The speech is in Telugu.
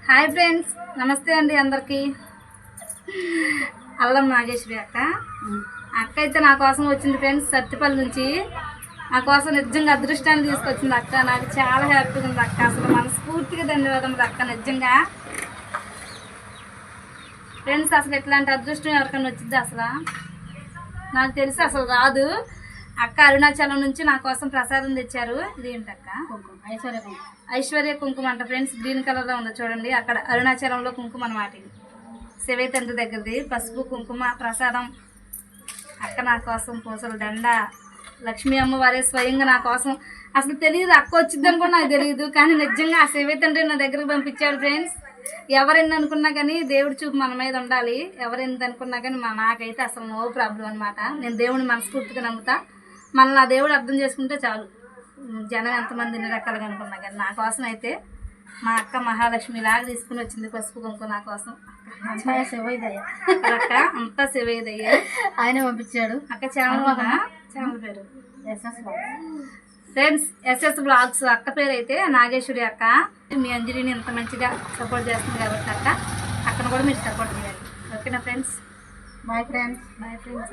హాయ్ ఫ్రెండ్స్, నమస్తే అండి అందరికీ. అల్లం నాగేశ్వరి అక్క అక్క అయితే నా కోసం వచ్చింది ఫ్రెండ్స్. సత్తిపల్లి నుంచి నా కోసం నిజంగా అదృష్టాన్ని తీసుకొచ్చింది అక్క. నాకు చాలా హ్యాపీగా ఉంది అక్క. అసలు మనస్ఫూర్తిగా ధన్యవాదములు అక్క. నిజంగా ఫ్రెండ్స్, అసలు ఎట్లాంటి అదృష్టం ఎవరికైనా వచ్చింది అసలు నాకు తెలిసి అసలు రాదు. అక్క అరుణాచలం నుంచి నా కోసం ప్రసాదం తెచ్చారు. ఇదేంటక్క? ఐశ్వర్య కుంకుమ అంట ఫ్రెండ్స్. గ్రీన్ కలర్లో ఉంది చూడండి. అక్కడ అరుణాచలంలో కుంకుమ అన్నమాట. ఇది శివయ్య తండ్రి దగ్గరది. పసుపు కుంకుమ ప్రసాదం. అక్క నా కోసం పూసలు దండ. లక్ష్మీ అమ్మవారే స్వయంగా నా కోసం. అసలు తెలియదు అక్క వచ్చిద్దని కూడా నాకు తెలియదు, కానీ నిజంగా ఆ శివయ్య తండ్రి నా దగ్గరకు పంపించారు ఫ్రెండ్స్. ఎవరెన్ని అనుకున్నా కానీ దేవుడి చూపు మన మీద ఉండాలి. ఎవరెంత అనుకున్నా కానీ నాకైతే అసలు నో ప్రాబ్లం అనమాట. నేను దేవుడిని మనస్ఫూర్తిగా నమ్ముతా. మనల్ని ఆ దేవుడు అర్థం చేసుకుంటే చాలు. జనం ఎంతమంది ఎన్ని రకాలుగా అనుకున్నా కానీ నా కోసం అయితే మా అక్క మహాలక్ష్మి లాగా తీసుకుని వచ్చింది పసుపు కుంకుమ నా కోసం. అక్క అంతా శివయ్యదయ్య ఆయన పంపించాడు. అక్క ఛానల్ పేరు ఫ్రెండ్స్ ఎస్ఎస్ బ్లాగ్స్. అక్క పేరు అయితే నాగేశ్వరి అక్క. మీ అంజలిని ఎంత మంచిగా సపోర్ట్ చేస్తుంది కాబట్టి అక్కను కూడా మీరు సపోర్ట్ చేయాలి. ఓకేనా friends? Bye friends. Bye friends.